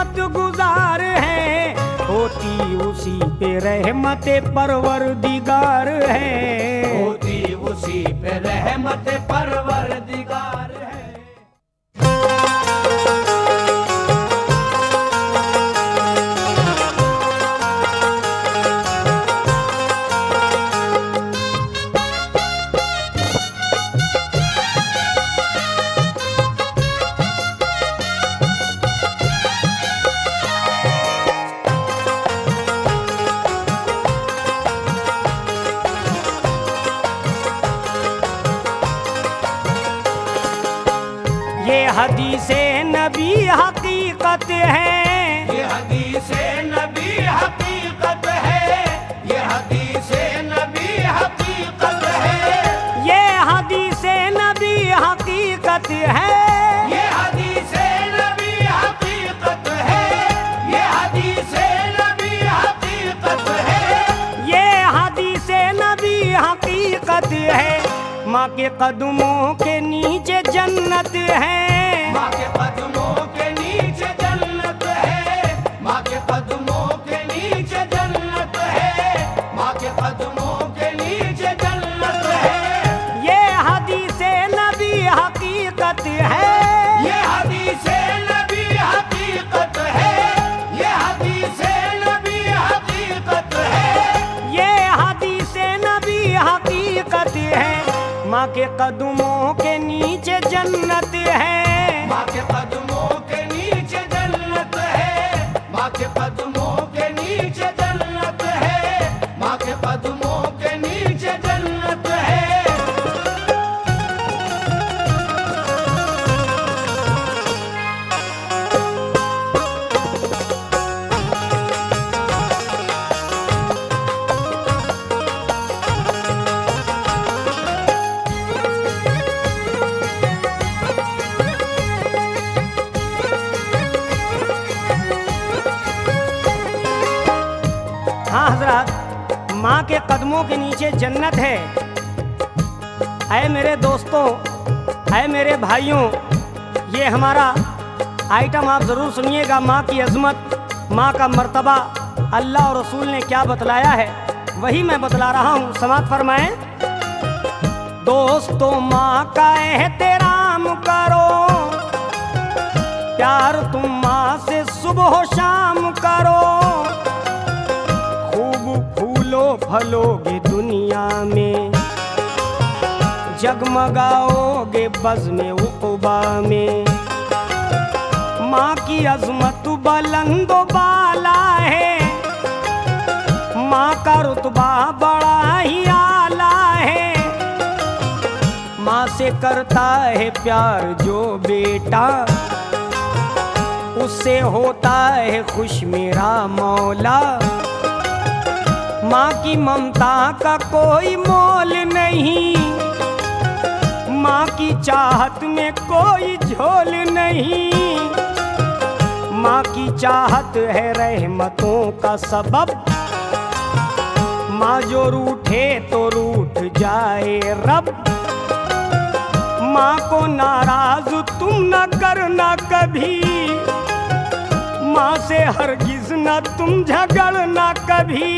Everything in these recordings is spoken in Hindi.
खिदमत गुजार है, होती उसी पे रहमत परवरदिगार है, होती उसी पे रहमत परवरदिगार है। ये हदीसे नबी हकीकत है, ये हदीसे नबी हकीकत है, ये हदीसे नबी हकीकत है, ये हदीसे नबी हकीकत है, ये हदीसे नबी हकीकत है, ये हदीसे नबी हकीकत है, ये हदीसे नबी हकीकत है। माँ के कदमों के नीचे जन्नत है, माँ के कदमों के नीचे जन्नत है, माँ के कदमों के नीचे जन्नत है, माँ के कदमों के नीचे जन्नत है। ये हदीसे नबी हकीकत है, ये हदीसे नबी हकीकत है, ये हदीसे नबी हकीकत है, ये हदीसे नबी हकीकत है। माँ के कदमों के नीचे जन्नत है, माँ के कदमों के नीचे जन्नत है, माँ के कदमों के नीचे जन्नत है, माँ के कदमों के नीचे जन्नत है। हाँ हजरत, माँ के कदमों के नीचे जन्नत है। ऐ मेरे दोस्तों, ऐ मेरे भाइयों, ये हमारा आइटम आप ज़रूर सुनिएगा। माँ की अज़मत, माँ का मर्तबा अल्लाह और रसूल ने क्या बतलाया है, वही मैं बतला रहा हूँ। समात फरमाएं। दोस्तों माँ का एहतराम करो, प्यार तुम माँ से सुबह शाम करो, फूलो फलोगे दुनिया में, जगमगाओगे बज़्म उक़बा में। माँ की अज़मत बुलंदो बाला है, माँ का रुतबा बड़ा ही आला है। माँ से करता है प्यार जो बेटा, उससे होता है खुश मेरा मौला। माँ की ममता का कोई मोल नहीं, माँ की चाहत में कोई झोल नहीं। माँ की चाहत है रहमतों का सबब, माँ जो रूठे तो रूठ जाए रब। माँ को नाराज तुम न करना कभी, माँ से हरगिज न तुम झगड़ना कभी।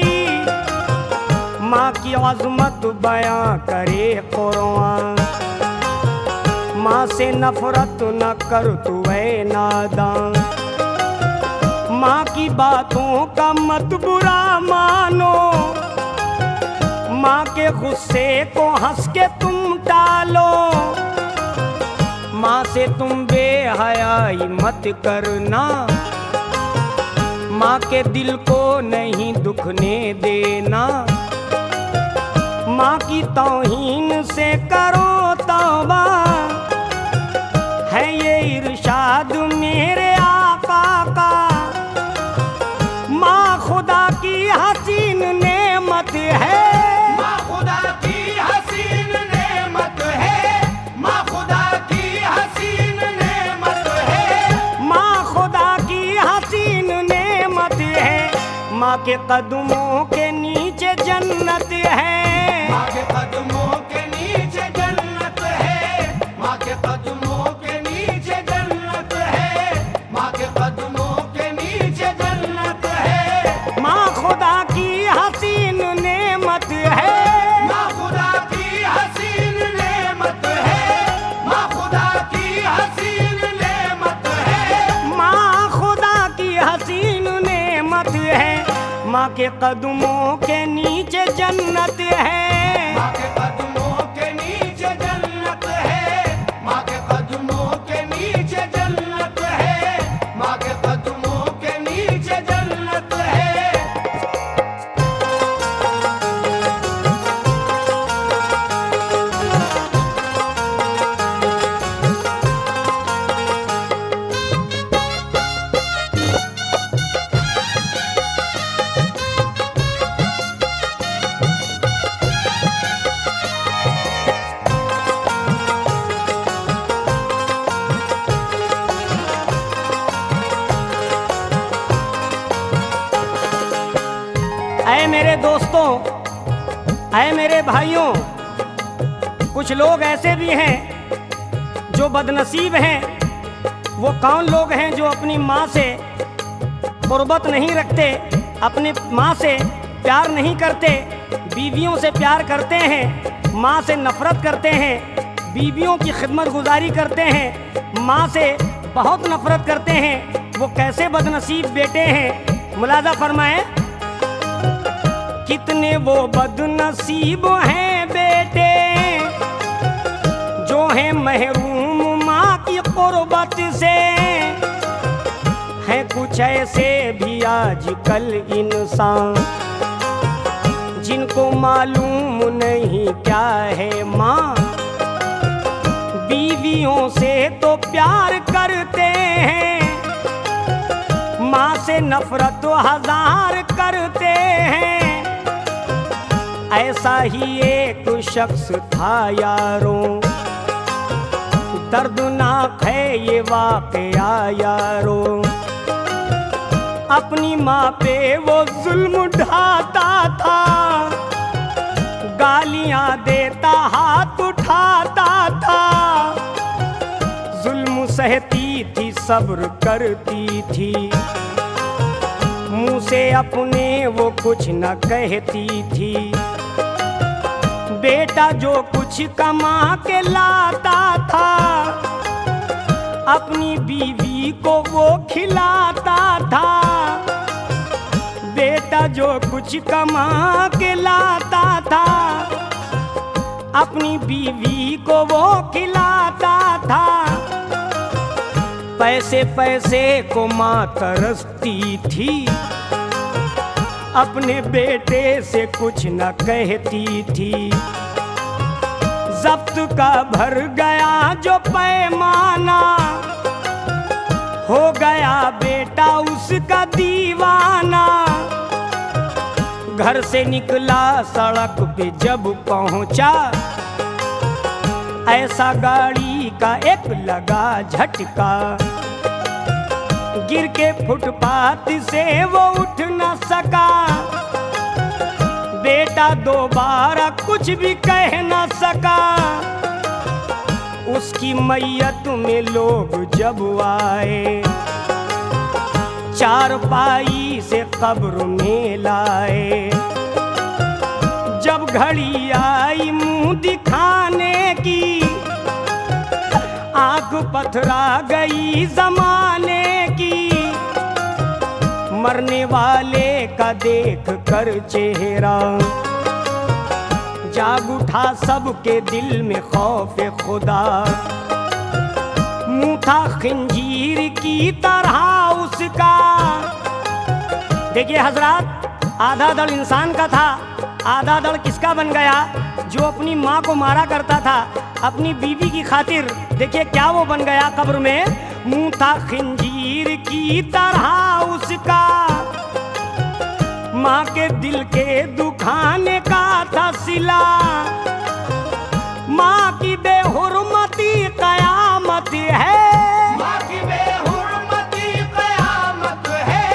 माँ की अज़मत बयां करे कुरान, माँ से नफरत न कर तू ऐ नादान। माँ की बातों का मत बुरा मानो, माँ के गुस्से को हंस के तुम टालो। माँ से तुम बेहयाई मत करना, माँ के दिल को नहीं दुखने देना। माँ की तौहीन से करो तौबा, है ये इरशाद मेरे आका का। माँ खुदा की हसीन नेमत है, माँ खुदा की हसीन नेमत है, माँ खुदा की हसीन नेमत है, माँ खुदा की हसीन नेमत है। माँ के कदमों के नीचे जन्नत है, माँ के कदमों के नीचे जन्नत है, माँ के कदमों के नीचे जन्नत है, माँ के कदमों के के कदमों के नीचे जन्नत है। माँ के कदमों के नीचे जन्नत है। माँ के कदमों के नीचे जन्नत है। माँ के कदमों के नीचे जन्नत है। ऐ मेरे दोस्तों, ऐ मेरे भाइयों, कुछ लोग ऐसे भी हैं जो बदनसीब हैं। वो कौन लोग हैं जो अपनी माँ से कुर्बत नहीं रखते, अपनी माँ से प्यार नहीं करते, बीवियों से प्यार करते हैं, माँ से नफरत करते हैं, बीवियों की खिदमत गुजारी करते हैं, माँ से बहुत नफरत करते हैं। वो कैसे बदनसीब बेटे हैं, मुलाजा फरमाएं। कितने वो बदनसीब हैं बेटे जो हैं महरूम माँ की कुर्बत से। हैं कुछ ऐसे भी आजकल इंसान जिनको मालूम नहीं क्या है माँ। बीवियों से तो प्यार करते हैं, माँ से नफरत तो हजार करते हैं। ऐसा ही एक शख्स था यारों, दर्दनाक है ये वाकया यारों। अपनी माँ पे वो जुल्म ढाता था, गालियां देता हाथ उठाता था। जुल्म सहती थी सब्र करती थी, मुँह से अपने वो कुछ न कहती थी। बेटा जो कुछ कमा के लाता था अपनी बीवी को वो खिलाता था। बेटा जो कुछ कमा के लाता था अपनी बीवी को वो खिलाता था। पैसे पैसे को माँ तरसती थी, अपने बेटे से कुछ न कहती थी। जब्त का भर गया जो पैमाना, हो गया बेटा उसका दीवाना। घर से निकला सड़क पे जब पहुंचा, ऐसा गाड़ी का एक लगा झटका। गिर के फुटपाथ से वो उठ न सका। बेटा दोबारा कुछ भी कह न सका। उसकी मैयत में लोग जब आए, चारपाई से कब्र में लाए। जब घड़ी आई मुंह दिखाने की, आंख पथरा गई जमाने की। मरने वाले का देख कर चेहरा, जाग उठा सबके दिल में खौफ खुदा। मुंह था खंजीर की तरह उसका। देखिए हजरात, आधा दल इंसान का था, आधा दल किसका बन गया? जो अपनी माँ को मारा करता था अपनी बीवी की खातिर। देखिए क्या वो बन गया कब्र में। मुंह था खंजीर की तरह उसका, माँ के दिल के दुखाने का था सिला। माँ की बेहुरमती कयामत है, माँ की बेहुरमती कयामत है।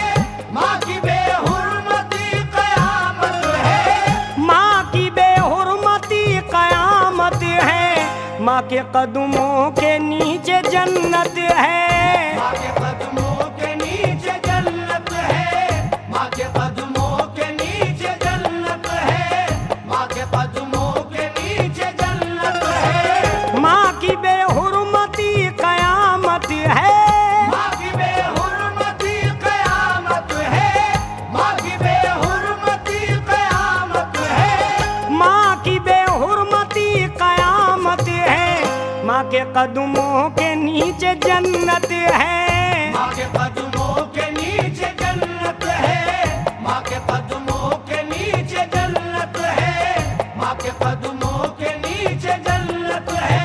माँ की बेहुरमती कयामत है। माँ की बेहुरमती कयामत है। माँ के कदमों के नीचे जन्नत है। माँ के कदमों के नीचे जन्नत है। माँ के कदमों के नीचे जन्नत है। माँ के कदमों के नीचे जन्नत है। माँ की बेहुरमती कयामत है। माँ की बेहुरमती कयामत है। माँ की बेहुरमती के कदमों के नीचे जन्नत है, माँ के कदमों के नीचे जन्नत है, माँ के कदमों के नीचे जन्नत है, माँ के कदमों के नीचे जन्नत है।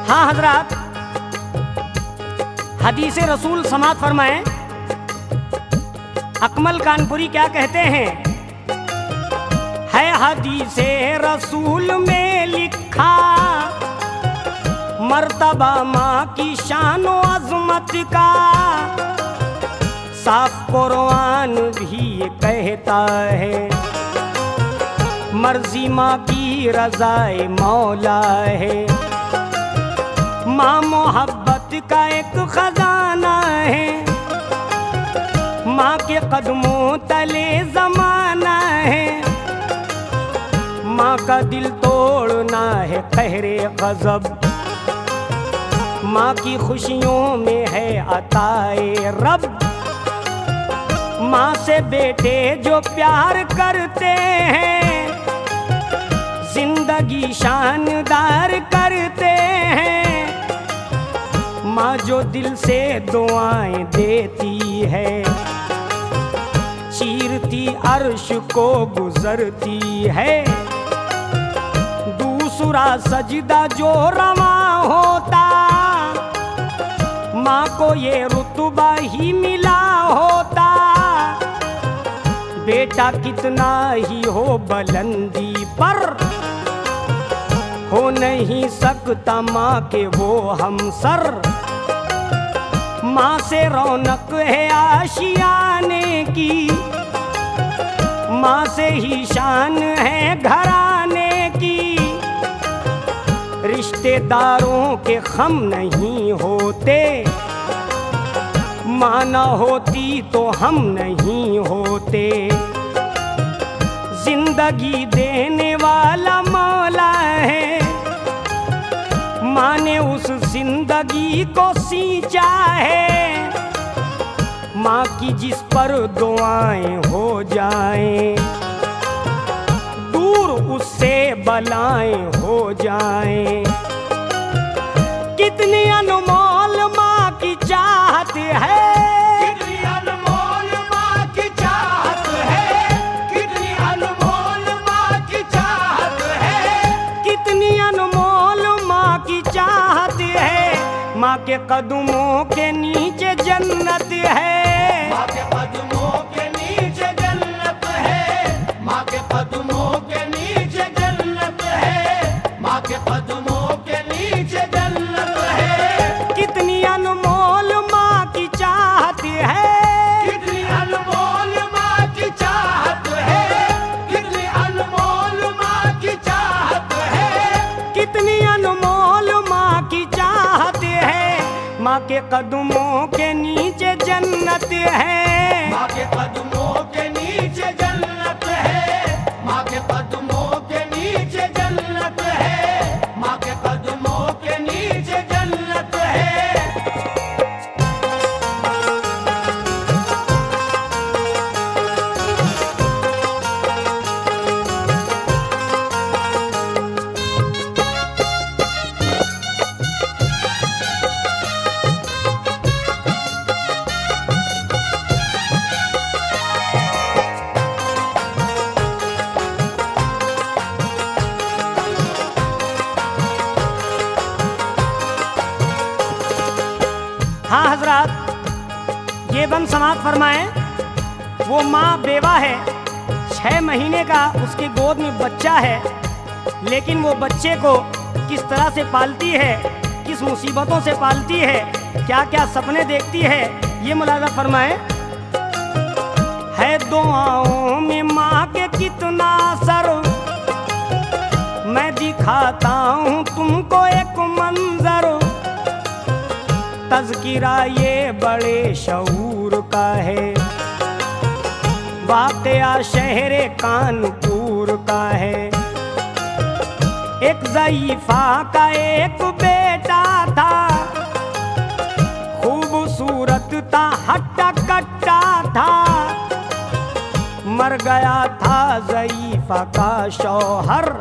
हाँ हजरात, हदीस रसूल समात फरमाएं। अकमल कानपुरी क्या कहते हैं? है हदीस रसूल में लिखा, मर्तबा माँ की शान व अजमत का, साफ कुरान भी ये कहता है, मर्जी माँ की रज़ाए मौला है। माँ मोहब्बत का एक खजाना है, माँ के कदमों तले जमाना है, माँ का दिल तोड़ना है कहरे गजब, माँ की खुशियों में है अताए रब। माँ से बेटे जो प्यार करते हैं, जिंदगी शानदार करते हैं। माँ जो दिल से दुआएं देती है, चीरती अर्श को गुजरती है। दूसरा सजदा जो रवा होता, माँ को ये रुतबा ही मिला होता। बेटा कितना ही हो बुलंदी पर, हो नहीं सकता माँ के वो हमसर। माँ से रौनक है आशियाने की, माँ से ही शान है घराने की। रिश्तेदारों के खम नहीं होते, माँ न होती तो हम नहीं होते। जिंदगी देने वाला मौला है, माँ ने उस जिंदगी को सींचा है। माँ की जिस पर दुआएं हो जाएं, दूर उससे बलाएं हो जाएं। कितनी अनमोल माँ की चाहत है, कितनी अनमोल माँ की चाहत है, कितनी अनमोल माँ की चाहत है, कितनी अनमोल माँ की चाहत है। माँ के कदमों के नीचे जन्नत है, माँ के कदमों के नीचे जन्नत है, माँ के कदमों के नीचे जन्नत है, माँ के कदमों के नीचे जन्नत है। कितनी अनमोल माँ की चाहत है, कितनी अनमोल माँ की चाहत है, कितनी अनमोल माँ की चाहत है, कितनी अनमोल माँ की चाहत है। माँ के कदमों के नीचे जन्नत है, माँ के कदमों के नीचे जन्नत है, माँ के कदमों के नीचे जन्नत है, माँ के कदमों के नीचे जन्नत है। हाँ हजरात, ये बंद समात फरमाएं। वो माँ बेवा है, 6 महीने का उसके गोद में बच्चा है, लेकिन वो बच्चे को किस तरह से पालती है, किस मुसीबतों से पालती है, क्या क्या सपने देखती है, ये मुलाजा फरमाएं। है दुआओं में माँ के कितना असर, मैं दिखाता हूँ तुमको एक मंजर। तज़किरा ये बड़े शऊर का है, वाक़या शहरे कानपुर का है। एक ज़ईफ़ा का एक बेटा था, खूबसूरत था, हट्टा कट्टा था। मर गया था ज़ईफ़ा का शौहर,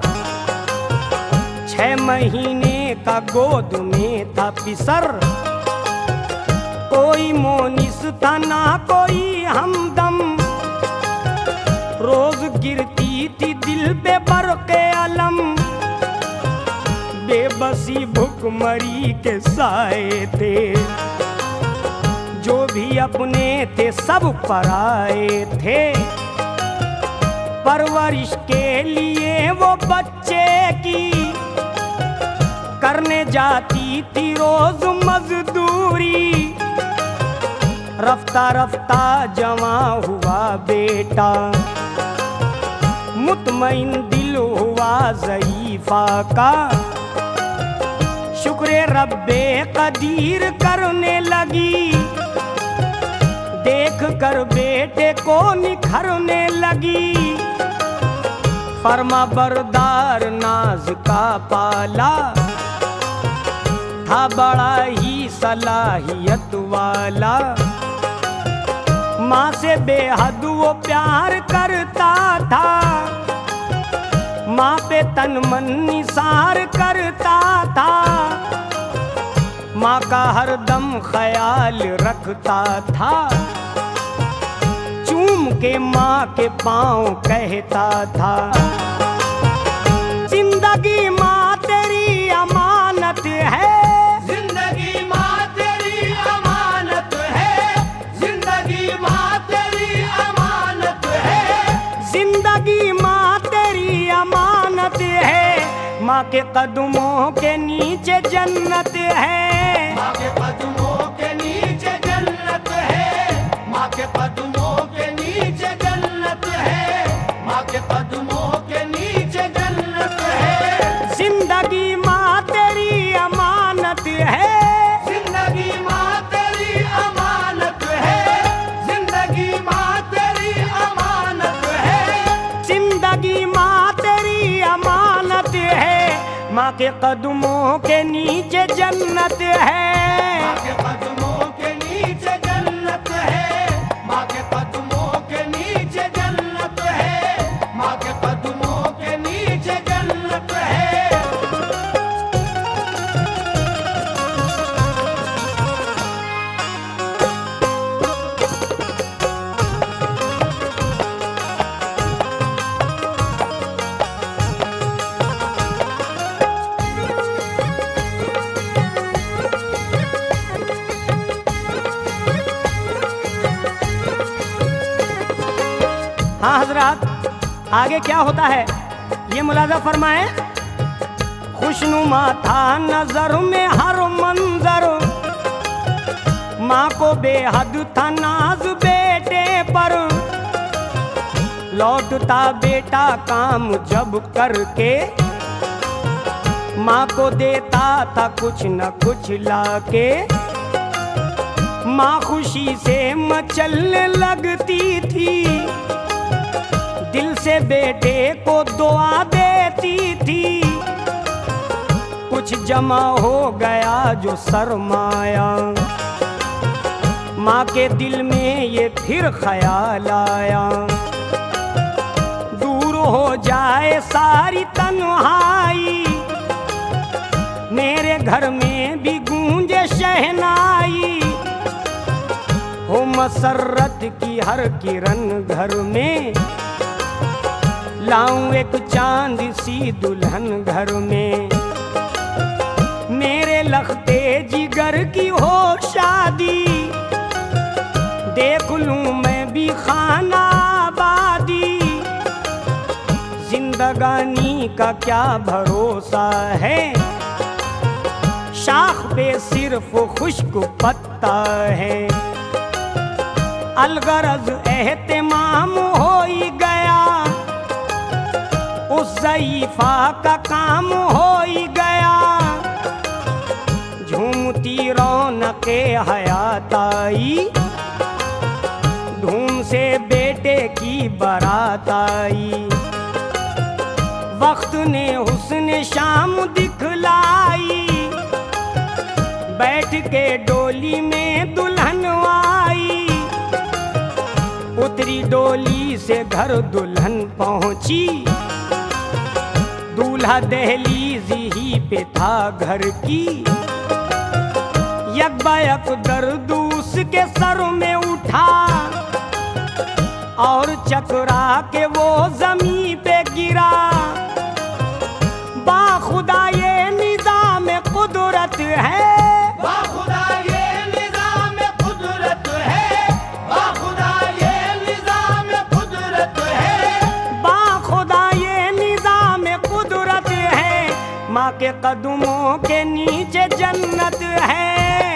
6 महीने का गोद में था पिसर। कोई मोनिस था ना कोई हमदम, रोज गिरती थी दिल पे बरक़े अलम। बेबसी भुखमरी के साए थे, जो भी अपने थे सब पराए थे। परवरिश के लिए वो बच्चे की करने जाती थी रोज मजदूरी। रफ्ता रफ्ता जमा हुआ बेटा, मुतमईन दिल हुआ ज़ईफ़ा का। शुक्र रब्बे कदीर करने लगी, देख कर बेटे को निखरने लगी। फरमा बरदार नाज का पाला था, बड़ा ही सलाहियत वाला। माँ से बेहद वो प्यार करता था, माँ पे तन मन निसार करता था। माँ का हरदम ख्याल रखता था, चूम के माँ के पाँव कहता था। जिंदगी माँ तेरी अमानत है, जिंदगी माँ तेरी अमानत है, जिंदगी माँ तेरी अमानत है, जिंदगी माँ तेरी अमानत है। माँ के कदमों के नीचे जन्नत है, माँ के कदमों के नीचे जन्नत है, माँ के कदमों के नीचे जन्नत है, माँ के कदमों के नीचे जन्नत है। जिंदगी माँ तेरी अमानत है, जिंदगी माँ तेरी अमानत है, जिंदगी माँ तेरी अमानत है, जिंदगी माँ तेरी अमानत है। माँ के कदमों के नीचे जन्नत है। माँ के कदमों के नीचे जन्नत है, माँ के कदमों के नीचे जन्नत है, माँ के कदमों के नीचे जन्नत है। हाँ हजरात, आगे क्या होता है ये मुलाजा फरमाएं। खुशनुमा था नजर में हर मंजर, माँ को बेहद था नाज बेटे पर। लौटता बेटा काम जब करके, माँ को देता था कुछ न कुछ लाके। माँ खुशी से मचलने लगती थी, दिल से बेटे को दुआ देती थी। कुछ जमा हो गया जो सरमाया, माँ के दिल में ये फिर ख्याल आया। दूर हो जाए सारी तन्हाई, मेरे घर में भी गूंजे शहनाई। हो मसरत की हर किरण घर में, लाऊं एक चांद सी दुल्हन घर में। मेरे लखते जिगर की हो शादी, देख लूं मैं भी खाना आबादी। जिंदगानी का क्या भरोसा है, शाख पे सिर्फ खुश्क पत्ता है। अलगरज एहतिमाम हो ही गया, उस ज़ईफ़ा का काम हो ही गया। झूम झूठी रौनके हयात आई, धूम से बेटे की बारात आई। वक्त ने हुस्न शाम दिखलाई, बैठ के डोली में दुल्हन आई। उतरी डोली से घर दुल्हन पहुंची, दूल्हा दहलीज ही पे था घर की। यकबायक दर्द उसके सर में उठा, और चकरा के वो जमीन पे गिरा। बाखुदा ये निजाम कुदरत है, बाखुदा ये निजाम कुदरत है, बाखुदा ये निजाम कुदरत है, बाखुदा ये निजाम कुदरत है। माँ के कदमों के नीचे जन्नत है,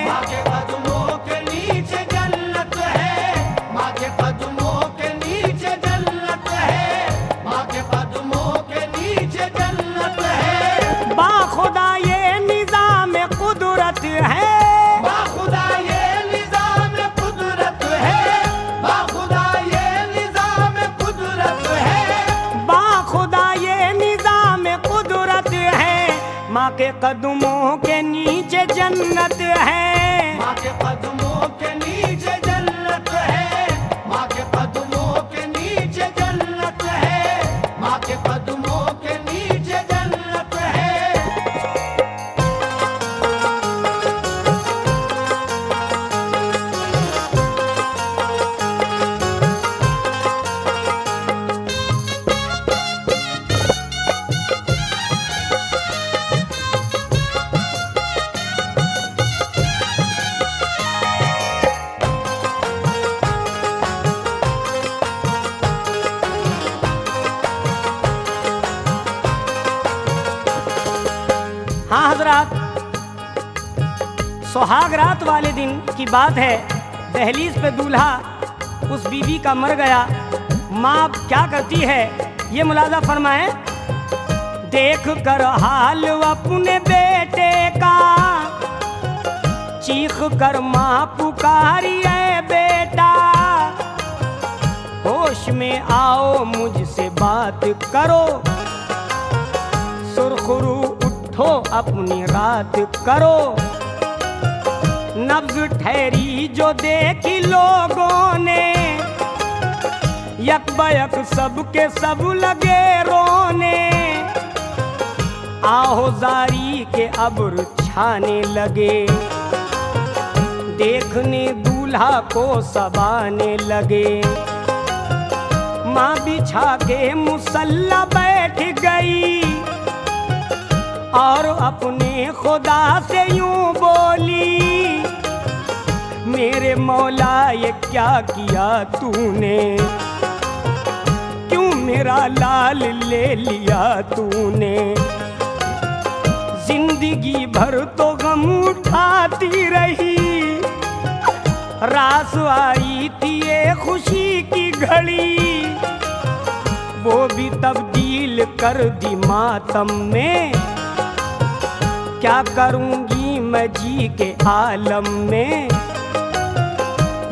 माँ के कदमों के नीचे जन्नत है, माँ के कदमों के नीचे जन्नत है, माँ के कदमों के नीचे जन्नत है। बाखुदा ये निजाम कुदरत है, बाखुदा ये निजाम कुदरत है, बाखुदा ये निजाम कुदरत है, बाखुदा ये निजाम कुदरत है। माँ के कदमों के नीचे जन्नत है, माँ के कदमों के नीचे जन्नत है, माँ के कदमों के नीचे जन्नत है, माँ के कदमों के नीचे जन्नत है। हाँ हजरात, सुहाग रात वाले दिन की बात है। दहलीज पे दूल्हा उस बीवी का मर गया। माँ क्या करती है ये मुलाजा फरमाए। देख कर हाल अपने बेटे का, चीख कर माँ पुकारी है बेटा। होश में आओ मुझसे बात करो, सुरखरू उठो अपनी रात करो। नब्ज ठहरी जो देखी लोगों ने, यकबयक सबके सब लगे रोने। आहोजारी के अब्र छाने लगे, देखने दूल्हा को सबाने लगे। माँ बिछा के मुसल्ला बैठ गई, और अपने खुदा से यूं बोली। मेरे मौला ये क्या किया तूने, क्यों मेरा लाल ले लिया तूने। जिंदगी भर तो गम उठाती रही, रास आई थी ये खुशी की घड़ी। वो भी तब्दील कर दी मातम में, क्या करूंगी मैं जी के आलम में।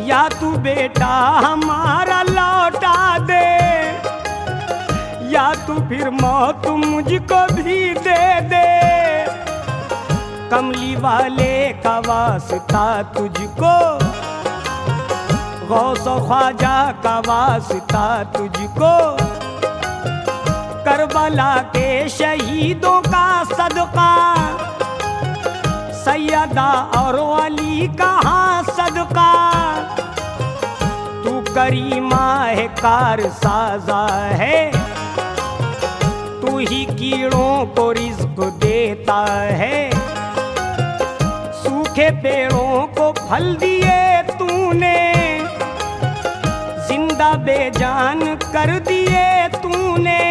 या तू बेटा हमारा लौटा दे, या तू फिर मौत मुझको भी दे दे। कमली वाले का वास्ता तुझको, गौसो ख्वाजा का वास्ता तुझको। करबला के शहीदों का सदका, सैयदा और अली का हाँ सदका। तू करीमा है कार साजा है, तू ही कीड़ों को रिज़्क़ देता है। सूखे पेड़ों को फल दिए तूने, जिंदा बेजान कर दिए तूने।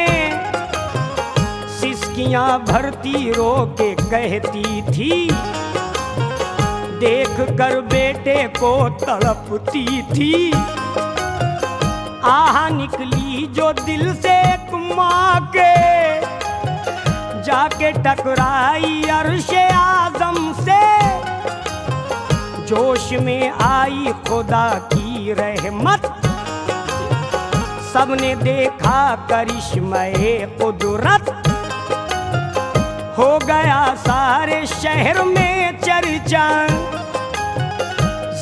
सिसकियां भरती रो के कहती थी, देख कर बेटे को तड़पती थी। आह निकली जो दिल से एक माँ के, जाके टकराई अर्शे आज़म से। जोश में आई खुदा की रहमत, सबने देखा करिश्मे कुदरत। हो गया सारे शहर में चर्चा,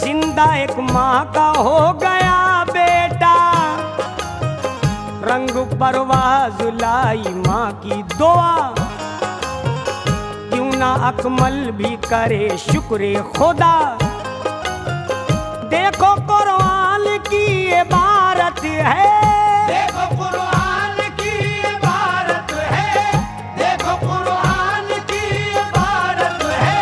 जिंदा एक माँ का हो गया बेटा। रंग परवाज लाई माँ की दुआ, क्यों ना अकमल भी करे शुक्र खुदा। देखो कुरान की इबारत है, देखो कुरान की इबारत है, देखो कुरान की इबारत है,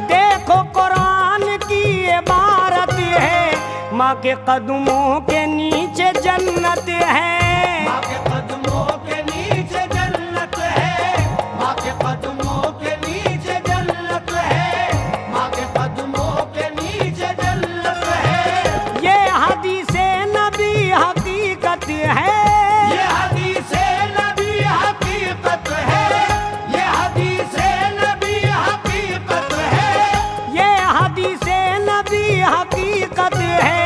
देखो कुरान की इबारत है। माँ के कदमों के नीचे जन्नत है, माँ के कदमों के नीचे जन्नत है, माँ के कदमों के नीचे जन्नत है, माँ के कदमों के नीचे जन्नत है। ये हदीसे नबी हकीकत है, ये हदीसे नबी हकीकत है, ये हदीसे नबी हकीकत है, ये हदीसे नबी हकीकत है।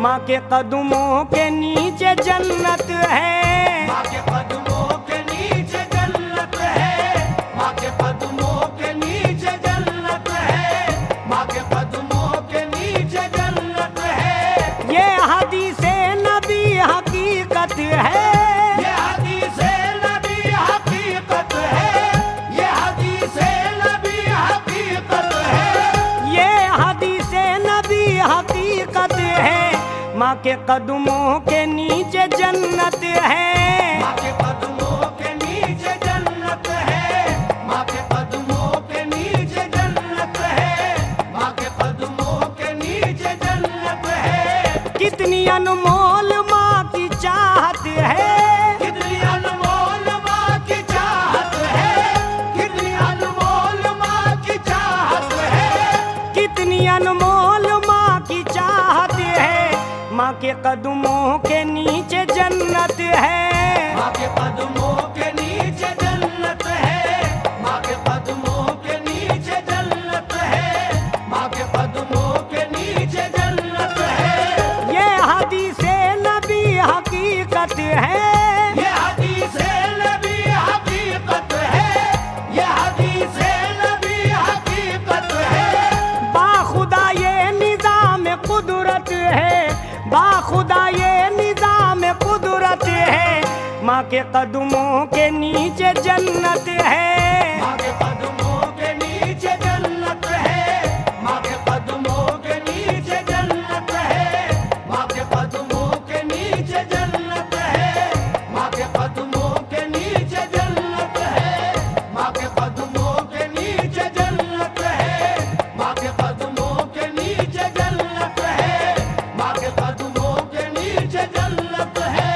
माँ के कदमों के नीचे जन्नत है, माँ के कदमों के नीचे जन्नत है, माँ के कदमों के नीचे जन्नत है, माँ के कदमों के नीचे जन्नत है। ये हदीसे नबी हकीकत है, ये हदीसे नबी हकीकत है, ये हदीसे नबी हकीकत है, ये हदीसे नबी हकीकत है। माँ के कदमों के नीचे जन्नत है, माँ के कदमों के नीचे जन्नत है, माँ के कदमों के नीचे जन्नत है, माँ के कदमों के नीचे जन्नत है। कितनी अनमोल माँ की चाहत है, कितनी अनमोल माँ की चाहत है, कितनी अनमोल माँ की चाहत है, कितनी अनमोल माँ की चाहत है। माँ के कदमों के नीचे जन्नत है, माँ के कदमों के नीचे जन्नत है, माँ के कदमों के नीचे जन्नत है, माँ के कदमों के नीचे जन्नत है। ये हदीसे नबी हकीकत है, ये हदीसे नबी हकीकत है, ये हदीसे नबी हकीकत है। बाखुदा ये निज़ाम कुदरत है, बाखुदा ये निज़ाम कुदरत है। माँ के कदमों के नीचे जन्नत है, माँ के कदमों के नीचे जन्नत है, माँ के कदमों के नीचे जन्नत है, माँ के कदमों के नीचे जन्नत है, माँ के कदमों के नीचे जन्नत है, माँ के कदमों के नीचे जन्नत है, माँ के कदमों के नीचे जन्नत है, माँ के कदमों के नीचे जन्नत है,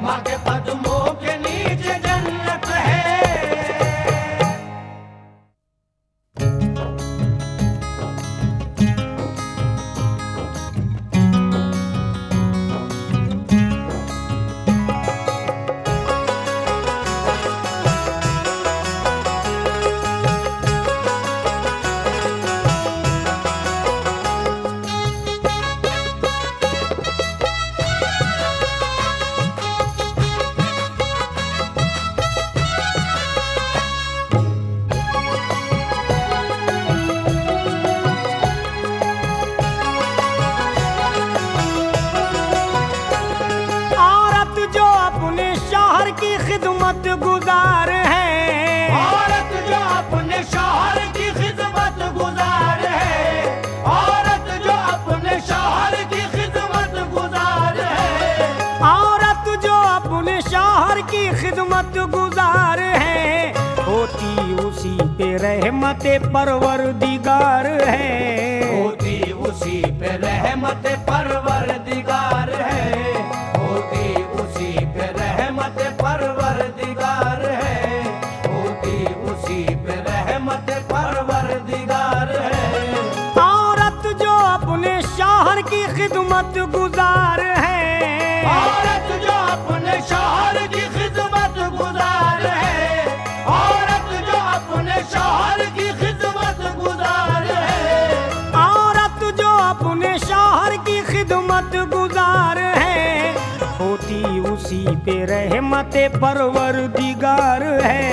माँ के कदमों के नीचे जन्नत है। औरत जो अपने शौहर की खिदमत गुजार है, औरत जो अपने शौहर की खिदमत गुजार है, औरत जो अपने शौहर की खिदमत गुजार है, औरत जो अपने शौहर की खिदमत गुजार है। होती उसी पे रहमत परवरदिगार है, होती उसी पे रहमत परवरदिगार है, होती उसी पे रहमत परवरदिगार है, होती उसी पे रहमत परवरदिगार है। औरत जो अपने शौहर की खिदमत गुजार है, औरत जो अपने शौहर की खिदमत गुजार है, औरत जो अपने शौहर की खिदमत गुजार है, औरत जो खिदमत गुजार है, होती उसी पे रहमत परवरदिगार है।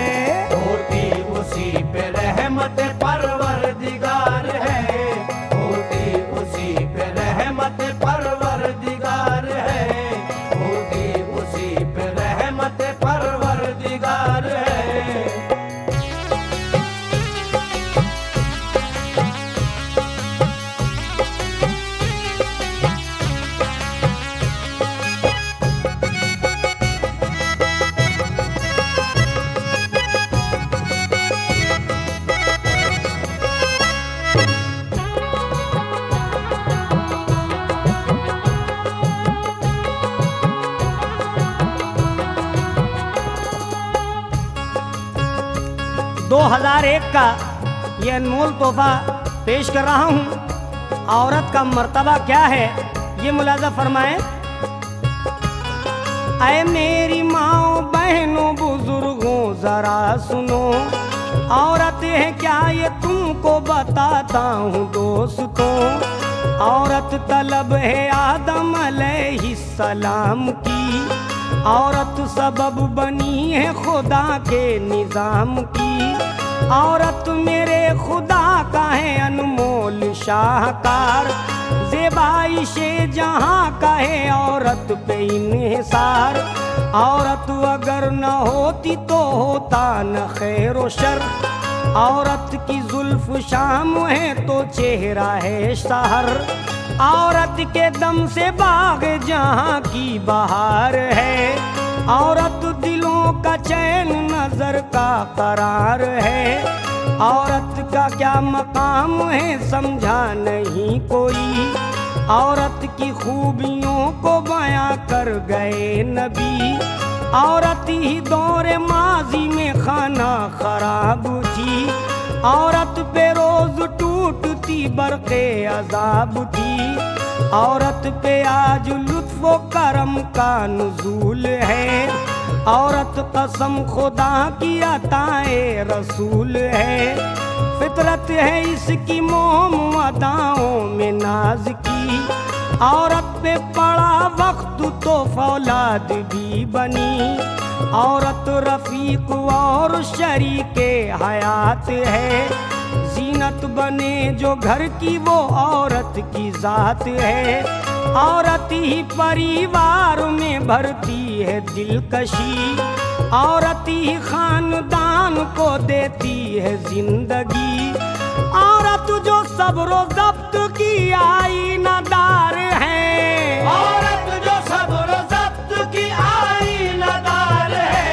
होती उसी पे रहमत परवरदिगार है, होती उसी पे रहमत परवरदिगार है, होती उसी पे रहमत परवरदिगार है। 2001 का ये अनमोल तोहफा पेश कर रहा हूँ। औरत का मर्तबा क्या है ये मुलाजा फरमाएं। ऐ मेरी माँ बहनों बुजुर्गों जरा सुनो, औरत है क्या ये तुमको बताता हूँ दोस्तों। औरत तलब है आदम अलैहिस्सलाम की, औरत सबब बनी है खुदा के निजाम की। औरत मेरे खुदा का है अनमोल शाहकार, ज़ेबाइशे जहाँ का है औरत पे इन्हिसार। औरत अगर न होती तो होता न खैर व शर, औरत की जुल्फ शाम है तो चेहरा है शहर। औरत के दम से बाग जहाँ की बहार है, औरत दिलों का चैन नजर का करार है। औरत का क्या मकाम है समझा नहीं कोई, औरत की खूबियों को बयां कर गए नबी। औरत ही दौरे माजी में खाना खराब थी, औरत पे रोज टूटती बरक़े अजाब थी। औरत पे आज लुत्फ़ो करम का नुज़ूल है, औरत कसम खुदा की अताए रसूल है। फितरत है इसकी मोम अदाओं में नाज की, औरत पे पड़ा वक्त तो फौलाद भी बनी। औरत रफीक और शरीके हयात है, जीनत बने जो घर की वो औरत की जात है। औरत ही परिवार में भरती है दिलकशी, औरत ही खानदान को देती है जिंदगी। औरत जो सब्र ज़ब्त की आईनादार है, औरत जो सब्र ज़ब्त की आईनादार है,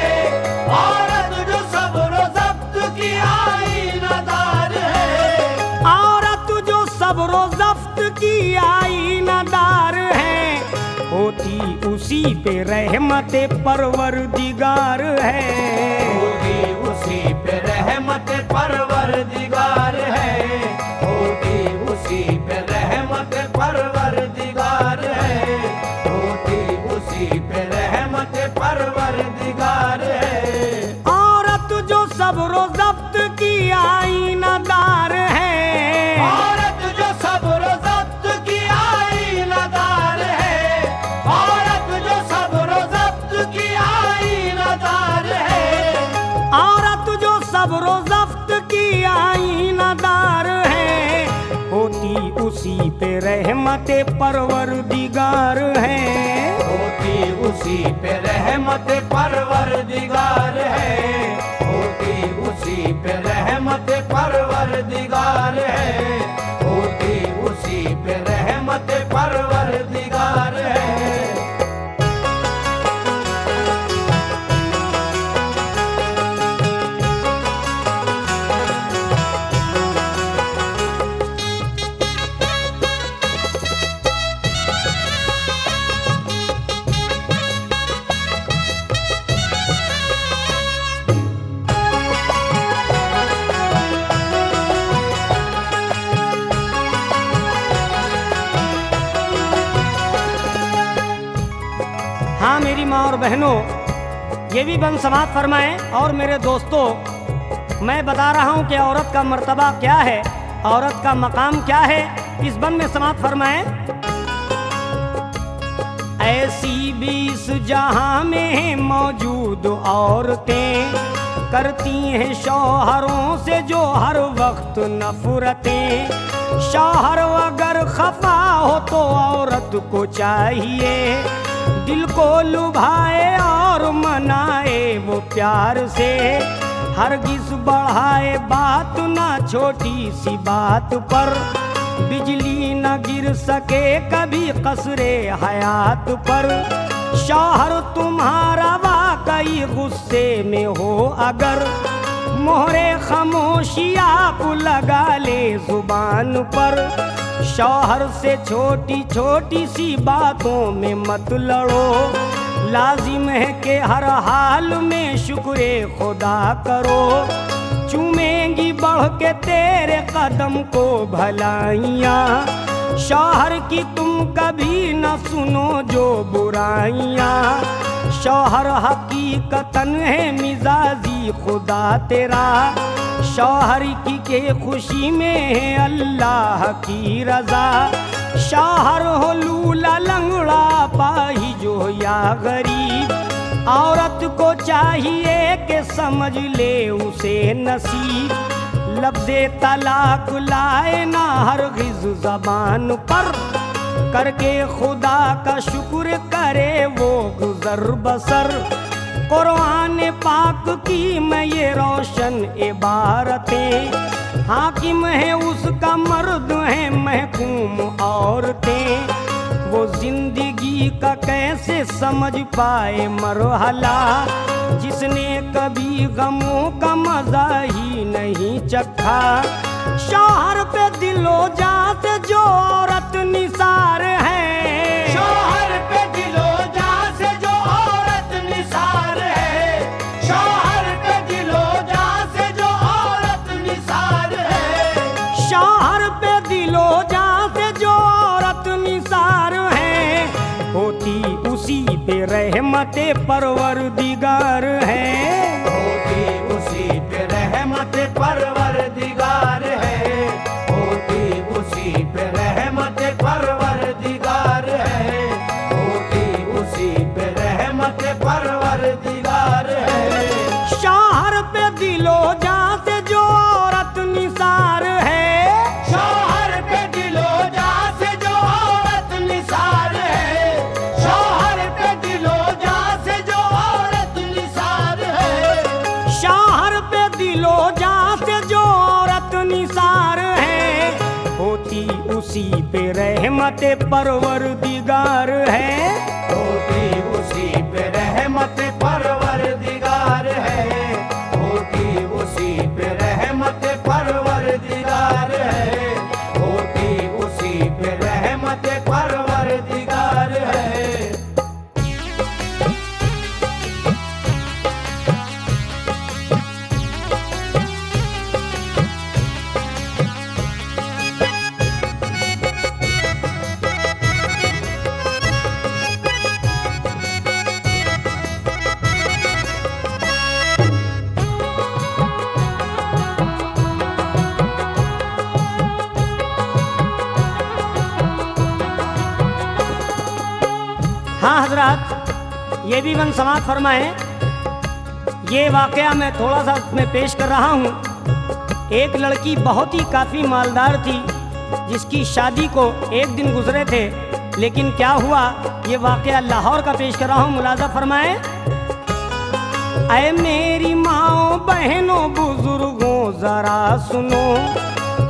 औरत जो सब्र ज़ब्त की आईनादार है। औरत जो सब्र ज़ब्त की आईनादार है, होती उसी पे रहमत परवरदिगार है। होती उसी पे रहमत परवरदिगार है, होती उसी पे रहमत परवरदिगार है, होती उसी पे रहमत परवरदिगार है। औरत जो सब्र ज़ब्त की आईनादार है, औरत जो सब्र ज़ब्त की आईनादार है, औरत जो सब्र ज़ब्त की आईनादार है। औरत जो सब्र ज़ब्त की आईनादार है, होती उसी पे रहमत परवरदिगार है। होती उसी पे रहमत परवरदिगार है, होती उसी पे रहमत परवरदिगार है, होती उसी पे रहमत परवरदिगार है। हाँ मेरी माँ और बहनों, ये भी बन समात फरमाएं। और मेरे दोस्तों, मैं बता रहा हूँ कि औरत का मर्तबा क्या है, औरत का मकाम क्या है, इस बन में समात फरमाएं। ऐसी भी इस जहां में मौजूद औरतें करती हैं शौहरों से जो हर वक्त नफरतें। शौहर अगर खफा हो तो औरत को चाहिए दिल को लुभाए और मनाए वो प्यार से। हरगिज बढ़ाए बात ना छोटी सी बात पर, बिजली न गिर सके कभी कसरे हयात पर। शौहर तुम्हारा वाकई गुस्से में हो अगर, मोहरे खामोशी आप लगा ले जुबान पर। शौहर से छोटी छोटी सी बातों में मत लड़ो, लाजिम है कि हर हाल में शुक्रे खुदा करो। चूमेंगी बढ़ के तेरे कदम को भलाइयाँ, शौहर की तुम कभी न सुनो जो बुराइयाँ। शौहर हकीकतन है मिजाजी खुदा तेरा, शौहर की के खुशी में है अल्लाह की रजा। शौहर हो लूला लंगड़ा पाही जो या गरीब, औरत को चाहिए कि समझ ले उसे नसीब। लफ्ज़े तलाक लाए ना हरगिज़ ज़बान पर, करके खुदा का शुक्र करे वो गुज़र बसर। कुरान पाक की मैं ये रोशन इबारतें, हाकिम है उसका मर्द है महकूम औरतें। वो जिंदगी का कैसे समझ पाए मरहला, जिसने कभी गमों का मजा ही नहीं चखा। शौहर पे दिलो जात जो औरत निसार है, शौहर पे दिलो जान से जो औरत निसार है। शौहर पे दिलो जान से जो औरत निसार है। शौहर पे दिलो जात जो औरत निसार है, होती उसी पे रहमते परवरदिगार है। होती उसी पे रहमत परवरदिगार है। होती उसी पे रहमत परवरदिगार है। होती उसी पे रहमत परवरदिगार है। शौहर पे दिलो जात जो औरत निसार है, शौहर पे दिलो जान से जो औरत निसार है। शौहर पे दिलो जान से जो औरत निसार है। शौहर पे दिलो जात जो औरत निसार है, होती उसी पे रहमत परवरदिगार है। होती उसी पे रहमत परवरदिगार है। होती उसी पे रहमत परवरदिगार है। होती उसी पे रहमत परवरदिगार है। हाँ हजरात, ये भी मन समाप्त फरमाए। ये वाकया मैं थोड़ा सा मैं पेश कर रहा हूँ। एक लड़की बहुत ही काफ़ी मालदार थी, जिसकी शादी को एक दिन गुजरे थे, लेकिन क्या हुआ ये वाकया लाहौर का पेश कर रहा हूँ, मुलाजा फरमाए। ऐ मेरी माओ बहनों बुजुर्गों जरा सुनो,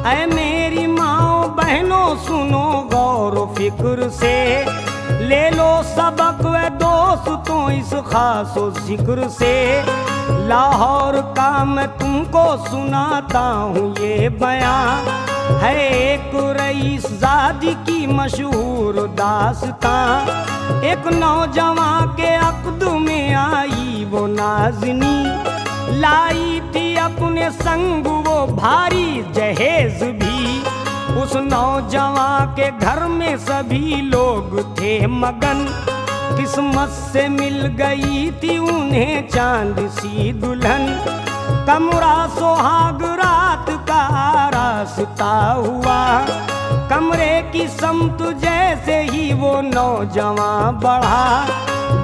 ऐ मेरी माओ बहनों सुनो गौर फिक्र से। ले लो सबक व दोस्तों इस खासो जिक्र से। लाहौर का मैं तुमको सुनाता हूँ ये बयां, है एक रईस ज़ादी की मशहूर दास्तां। एक नौजवान के अक़द में आई वो नाज़नी, लाई थी अपने संग वो भारी जहेज भी। उस नौजवान के घर में सभी लोग थे मगन, किस्मत से मिल गई थी उन्हें चांद सी दुल्हन। कमरा सुहाग रात का रास्ता हुआ, कमरे की समत जैसे ही वो नौजवान बढ़ा,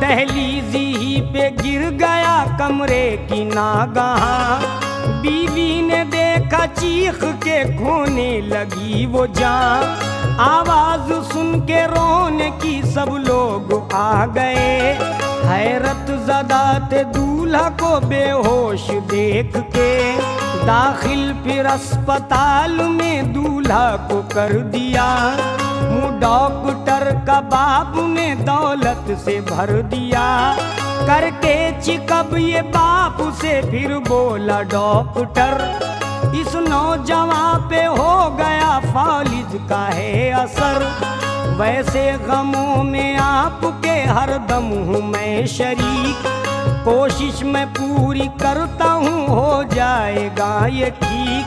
दहलीज ही पे गिर गया कमरे की नागाह। बीवी ने देखा चीख के खोने लगी वो जान, आवाज सुन के रोने की सब लोग आ गए। हैरत ज़दा थे दूल्हा को बेहोश देख के, दाखिल फिर अस्पताल में दूल्हा को कर दिया। मुँह डॉक्टर का बाबू ने दौलत से भर दिया, करके चिकब ये बाप से फिर बोला डॉक्टर, इस नौजवान पे हो गया फालिज का है असर। वैसे गमों में आपके हरदम हूँ मैं शरीक, कोशिश मैं पूरी करता हूँ हो जाएगा ये ठीक।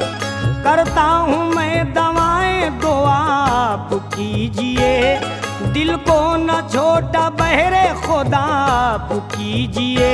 करता हूँ मैं दवाएं दो आप कीजिए, दिल को न छोटा बहरे खुदा आप कीजिए।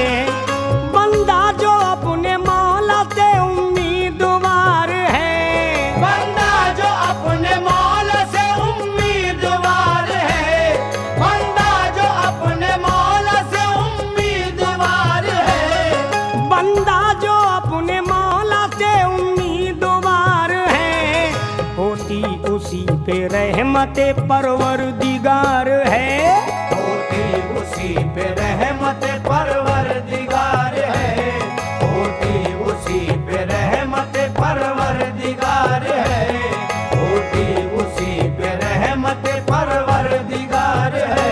बंदा जो अपने मौला से उम्मीदवार है, बंदा जो अपने मौला से उम्मीदवार है, बंदा जो अपने मौला से उम्मीदवार है, बंदा जो अपने मौला से उम्मीदवार है, होती उसी पे रहमते परवरदिगार है। होती उसी पे रहमत परवरदिगार है, होती उसी पे रहमत परवरदिगार है, होती उसी पे रहमत परवरदिगार है।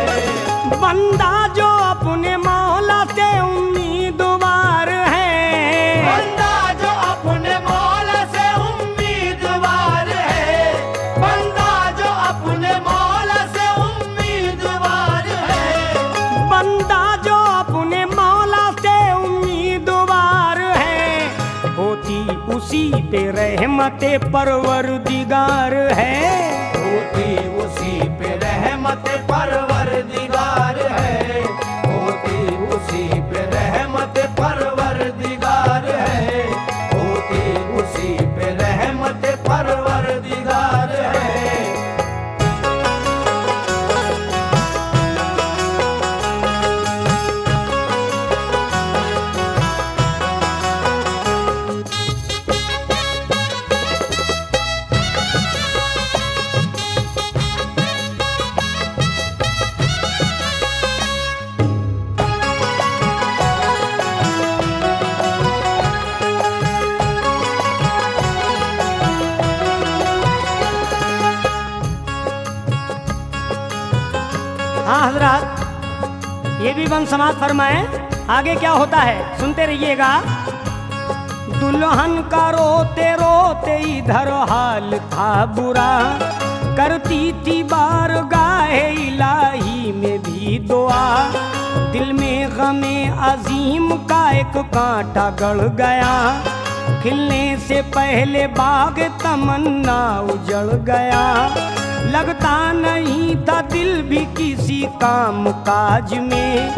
बंदा जो अपने मौला से उम्मीदवार है, बंदा जो अपने मौला से उम्मीदवार है, बंदा जो अपने मौला से उम्मीदवार है, बंदा जो अपने मौला से उम्मीदवार है, होती उसी पे रहमते परवरदिगार है। होती उसी पे रहमत परवरदिगार है, होती उसी पे रहमत परवरदिगार है, होती उसी पे रहमत परवरदिगार है। हाँ हजरत, ये भी बन समाज फरमाए। आगे क्या होता है सुनते रहिएगा। दुल्हन का रोते रोते इधर हाल था बुरा, करती थी बारगाहे इलाही में भी दुआ। दिल में गमे अजीम का एक कांटा गड़ गया, खिलने से पहले बाग तमन्ना उजड़ गया। लगता नहीं था दिल भी किसी काम काज में,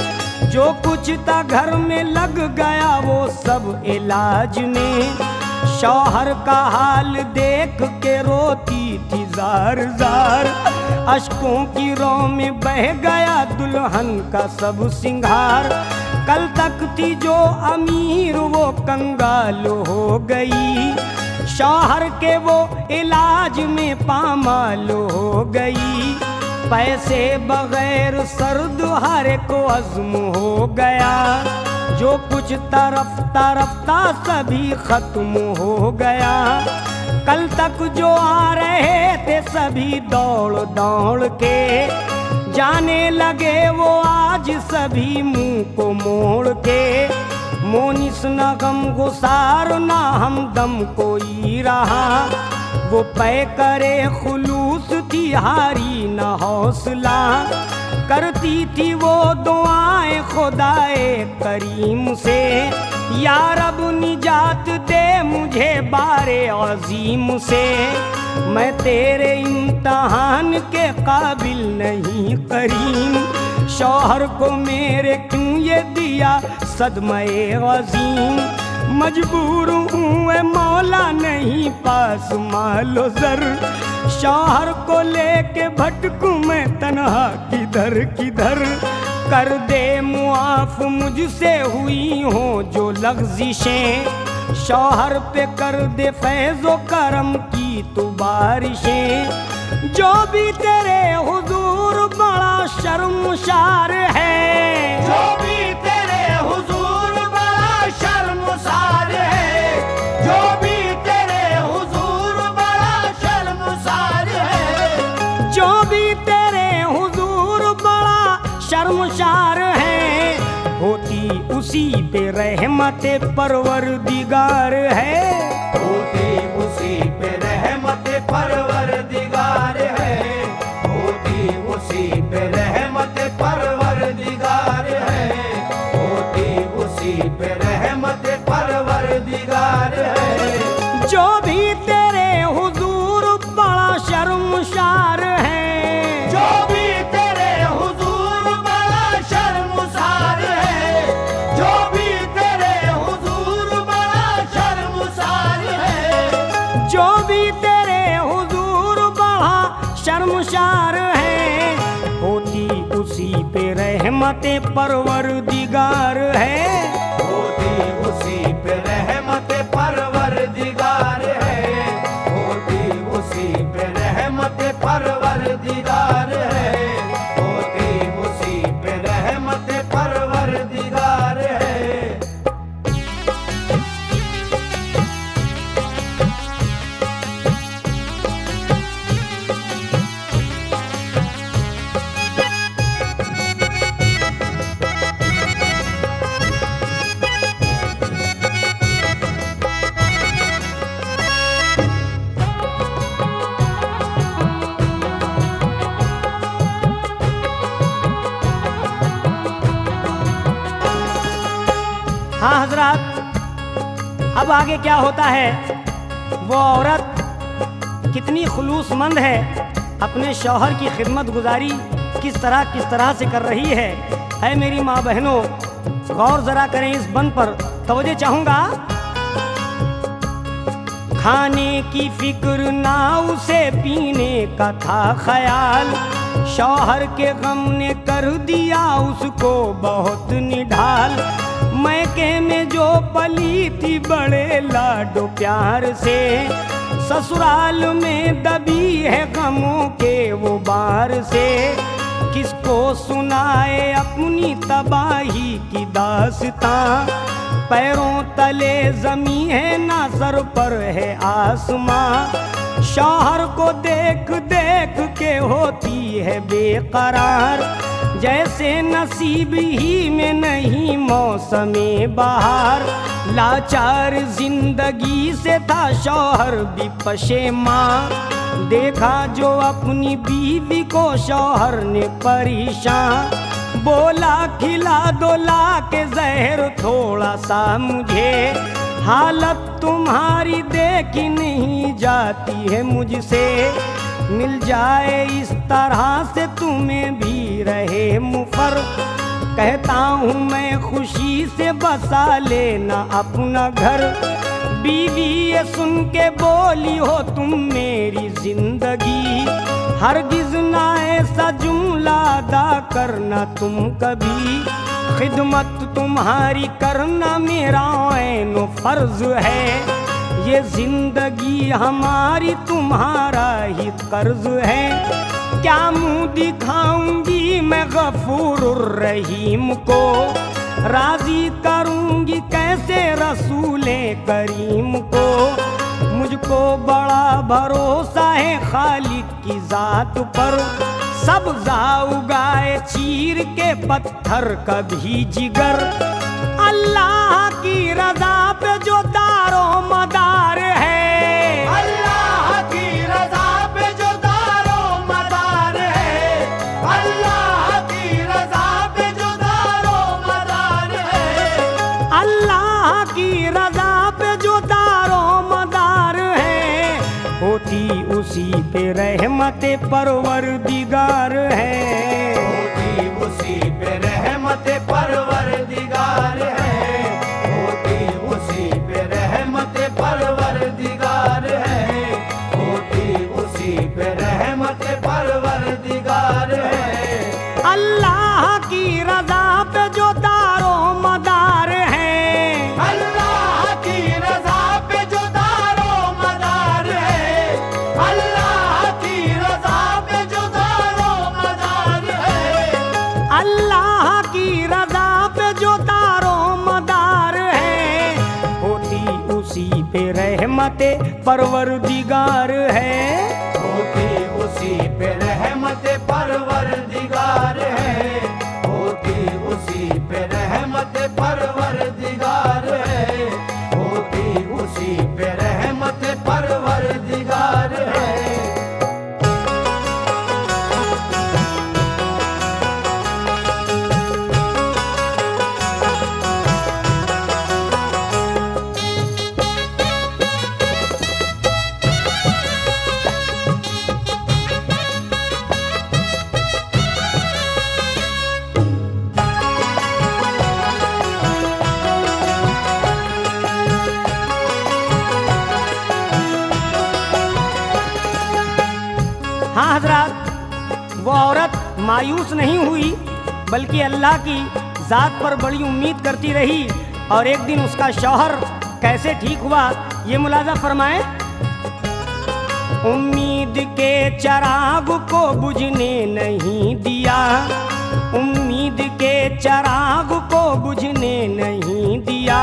जो कुछ था घर में लग गया वो सब इलाज में। शौहर का हाल देख के रोती थी जार जार, अश्कों की रो में बह गया दुल्हन का सब सिंगार। कल तक थी जो अमीर वो कंगाल हो गई, शौहर के वो इलाज में पामाल हो गई। पैसे बगैर सर्द हर को अज़्म हो गया, जो कुछ तरफता रफ्ता सभी खत्म हो गया। कल तक जो आ रहे थे सभी दौड़ दौड़ के, जाने लगे वो आज सभी मुंह को मोड़ के। मोनिस न गम गुसार न हमदम कोई रहा, वो पै करे खुलूस थी हारी न हौसला। करती थी वो दुआएं खुदाए करीम से, या रब निजात दे मुझे बारे अजीम से। मैं तेरे इम्तहान के काबिल नहीं करीम, शौहर को मेरे क्यों ये दिया सदमे अजीम। मजबूर हूँ ए मौला नहीं पास मालो जर, शौहर को लेके भटकूं मैं तन्हा किधर किधर, कर दे मुआफ मुझसे हुई हो जो लग़ज़िशें। शौहर पे कर दे फैज़ो करम की तू बारिशें। जो भी तेरे हुजूर बड़ा शर्मसार है, जो भी तेरे हुजूर बड़ा शर्मसार है, जो भी तेरे हुजूर बड़ा शर्मसार है, जो भी तेरे हुजूर बड़ा शर्मसार है, होती उसी पे रहमते परवरदिगार है। होती उसी पे रहमत परवरदिगार है, होती उसी पे रहमत परवरदिगार है, होती उसी पे रहमत परवरदिगार है। जो भी तेरे हुजूर बड़ा शर्मसार है, जो भी तेरे हुजूर बड़ा शर्मसार है, जो भी तेरे हुजूर बड़ा शर्मसार है, जो भी तेरे हुजूर बड़ा शर्मसार है, होती उसी पे रहमते परवरदिगार है। होती उसी पे रहमत परवरदिगार है, होती उसी पे रहमत परवरदिगार है, होती उसी पे रहमत परवरदिगार है। हाँ हजरत, अब आगे क्या होता है, वो औरत कितनी खुलूसमंद है, अपने शौहर की खिदमत गुजारी किस तरह से कर रही है। है मेरी माँ बहनों, गौर जरा करें इस बंद पर, तवज्जो चाहूँगा। खाने की फिक्र ना उसे पीने का था ख्याल, शौहर के गम ने कर दिया उसको बहुत निढाल। मैके में जो पली थी बड़े लाडो प्यार से, ससुराल में दबी है गमों के वो बार से। किसको सुनाए अपनी तबाही की दास्तां, पैरों तले जमी है ना सर पर है आसमां। शौहर को देख देख के होती है बेकरार, जैसे नसीब ही में नहीं मौसमे बहार। लाचार जिंदगी से था शौहर भी पशेमां, देखा जो अपनी बीवी को शौहर ने परेशान। बोला खिला दो ला के जहर थोड़ा सा मुझे, हालत तुम्हारी देखी नहीं जाती है मुझसे। मिल जाए इस तरह से तुम्हें भी रहे मुफर, कहता हूँ मैं खुशी से बसा लेना अपना घर। बीवी ये सुन के बोली हो तुम मेरी जिंदगी, हरगिज ना ऐसा जुमला अदा करना तुम कभी। खिदमत तुम्हारी करना मेरा ऐनो फर्ज है, ये जिंदगी हमारी तुम्हारा ही कर्ज है। क्या मुंह दिखाऊंगी मैं गफूरुर रहीम को, राजी करूंगी कैसे रसूले करीम को। मुझको बड़ा भरोसा है खालिक की जात पर, सब्ज़ा उगाए चीर के पत्थर कभी जिगर। अल्लाह की रज़ा पे जो दारो मदार है, अल्लाह की रज़ा पे जो दारो मदार है, अल्लाह की रज़ा पे जो दारो मदार है, अल्लाह की रज़ा पे जो दारो मदार है, होती उसी पे रहमते परवरदिगार है। होती उसी पे रहमत परवरदिगार है, होती उसी पे रहमत परवरदिगार है, होती उसी पे अल्लाह की रजा पे जो तारो मदार है, होती उसी पे रहमते परवरदिगार है। होती उसी पे रहमत परवरदिगार है, होती उसी पे रहमत परवरदिगार है, होती उसी पे रहमत परवरदिगार है। हाँ हजरत, वो औरत मायूस नहीं हुई बल्कि अल्लाह की ज़ात पर बड़ी उम्मीद करती रही। और एक दिन उसका शौहर कैसे ठीक हुआ ये मुलाजा फरमाएं। उम्मीद के चिराग को बुझने नहीं दिया, उम्मीद के चिराग को बुझने नहीं दिया,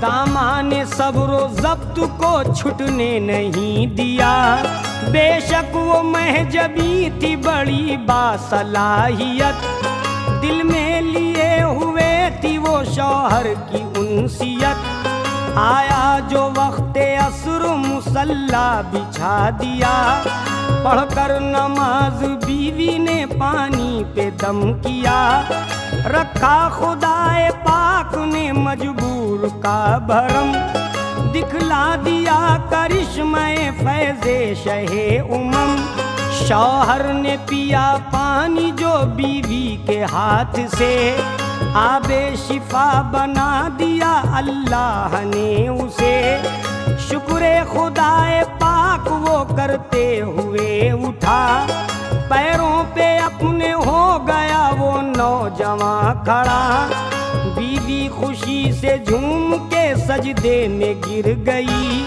दामाने सब्र ज़ब्त को छुटने नहीं दिया। बेशक वो महजबी थी बड़ी बासलाहियत, दिल में लिए हुए थी वो शौहर की उनसियत। आया जो वक्त असर मुसल्ला बिछा दिया, पढ़कर नमाज बीवी ने पानी पे दम किया। रखा खुदाए पाक ने मजबूर का भरम, दिखला दिया करिश्मे फैज़े शहे उमम। शौहर ने पिया पानी जो बीवी के हाथ से, आबे शिफा बना दिया अल्लाह ने उसे। शुक्र खुदाए पाक वो करते हुए उठा, पैरों पे अपने हो गया वो नौजवान खड़ा। बीवी खुशी से झूम के सजदे में गिर गई,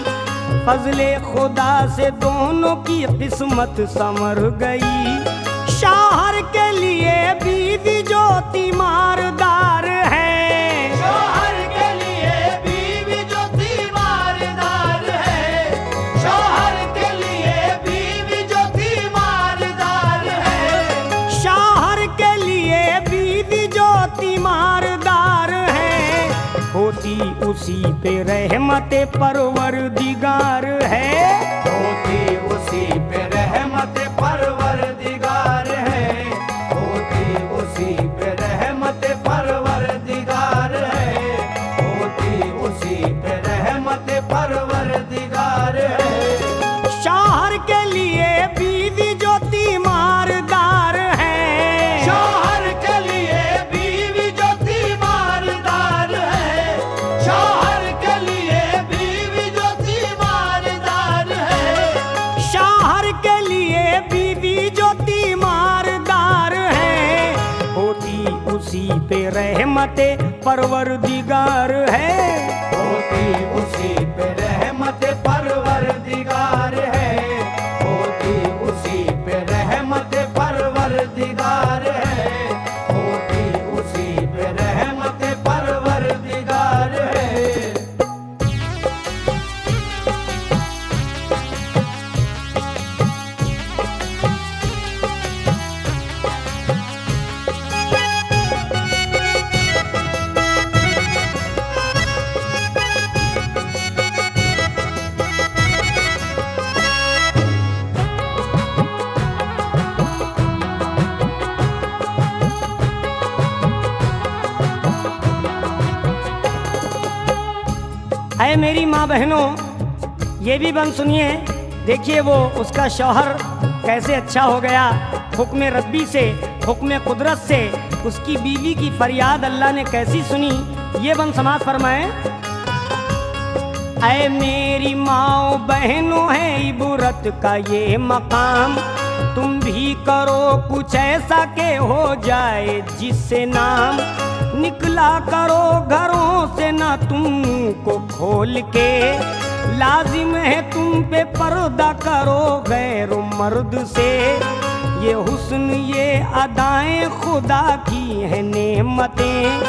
फजले खुदा से दोनों की किस्मत संवर गई। शौहर के लिए बीवी जो तीमारदार है, शौहर के लिए बीवी जो तीमारदार है, शौहर के लिए बीवी जो तीमारदार है, शौहर के लिए बीवी जो तीमारदार है, होती उसी पे रहमते परवरदिगार है। होती उसी पे रहमत परवरदिगार है, होती उसी पे रहमत परवरदिगार है, होती उसी पे रहमत परवरदिगार है। शौहर के लिए बीवी जो तीमारदार है, शौहर के लिए बीवी जो तीमारदार है, शौहर के लिए बीवी जो तीमारदार है, शौहर के लिए बीवी जो तीमारदार है, होती उसी पे रहमते परवरदिगार है। होती उसी पे रहमत परवरदिगार है, होती उसी पे रहमत परवरदिगार है, होती उसी पे रहमत परवरदिगार है। अय मेरी माँ बहनों, ये भी बंद सुनिए। देखिए वो उसका शौहर कैसे अच्छा हो गया। हुक्म रब्बी से, हुक्म कुदरत से उसकी बीवी की फरियाद अल्लाह ने कैसी सुनी, ये बंद समाज फरमाए। अय मेरी माँ बहनों है इबरत का ये मकाम, तुम भी करो कुछ ऐसा के हो जाए जिससे नाम। निकला करो घरों से ना तुमको खोल के, लाजिम है तुम पे पर्दा करो गैर मर्द से। ये हुस्न ये अदाएं खुदा की है नेमतें,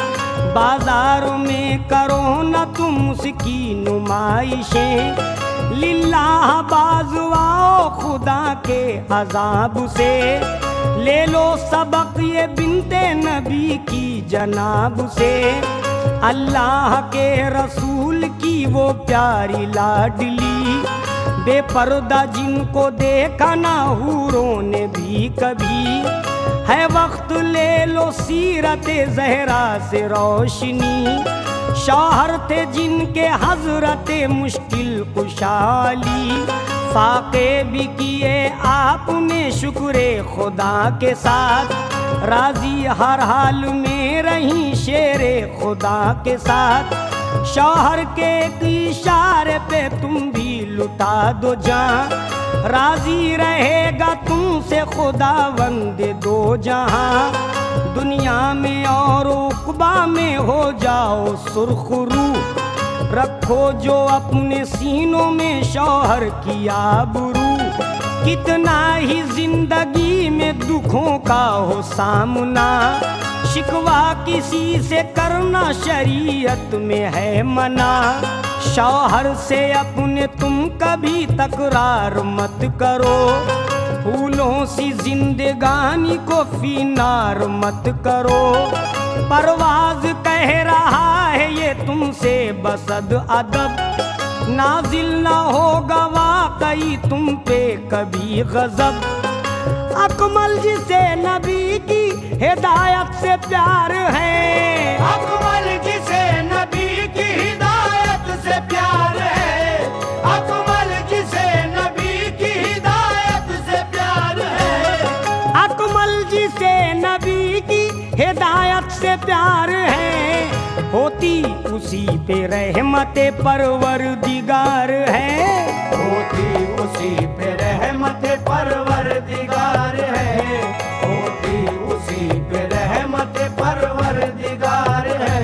बाजारों में करो न तुम उसकी नुमाइशें। लिल्लाह बाज़ आओ खुदा के अज़ाब से, ले लो सबक ये बिन्ते नबी की जनाब से। अल्लाह के रसूल की वो प्यारी लाडली, बेपर्दा जिनको देखा ना हूरों ने भी कभी। है वक्त ले लो सीरत ज़हरा से रोशनी, शौहर थे जिनके हजरत मुश्किल कुशाली। फाके भी किए आपने शुक्र खुदा के साथ, राजी हर हाल में रही शेरे खुदा के साथ। शौहर के इशारे पे तुम भी लुटा दो जान, राजी रहेगा तुमसे खुदा वंदे दो जहां। दुनिया में और उक़बा में हो जाओ सुरखरू, रखो जो अपने सीनों में शौहर की आबरू। कितना ही जिंदगी में दुखों का हो सामना, शिकवा किसी से करना शरीयत में है मना। शौहर से अपने तुम कभी तकरार मत करो, फूलों सी जिंदगानी को फिनार मत करो। परवाज कह रहा है ये तुमसे बसद अदब, नाजिल ना होगा वाकई तुम पे कभी गजब। अकमल जिसे नबी की हिदायत से प्यार है, अकमल जिसे नबी की हिदायत से प्यार है, अकमल जिसे नबी की हिदायत से प्यार है। अकमल जिसे नबी की हिदायत से प्यार है, होती उसी पे रहमते परवरदिगार है। होती उसी पे रहमत परवरदिगार है, होती उसी पे रहमत परवरदिगार है,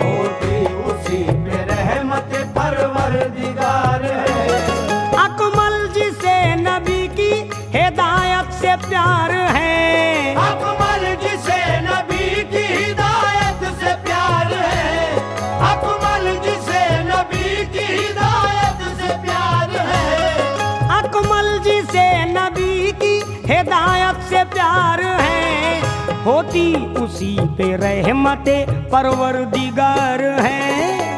होती उसी पे रहमत परवरदिगार है। अकमल जिसे नबी की हिदायत से प्यार है, अकमल जिसे नबी की हिदायत से प्यार है, अकमल जिसे नबी की हिदायत से प्यार है। अकमल जिसे नबी की हिदायत से प्यार है, होती उसी पे रहमते परवरदिगार है।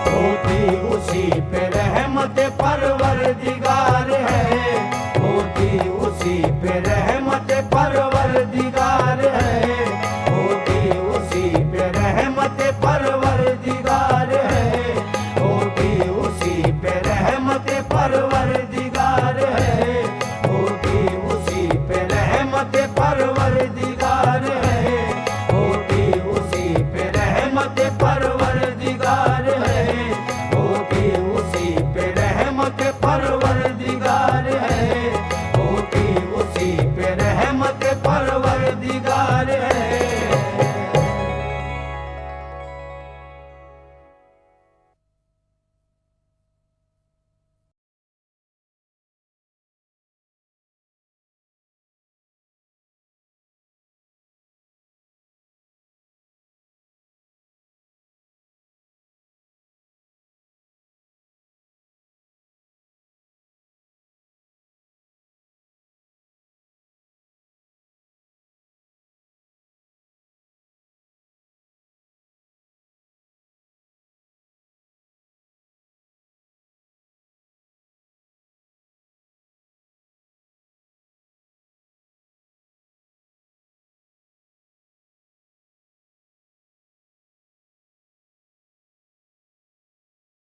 होती उसी पे रहमत परवरदिगार है, होती उसी पे रहमत परवरदिगार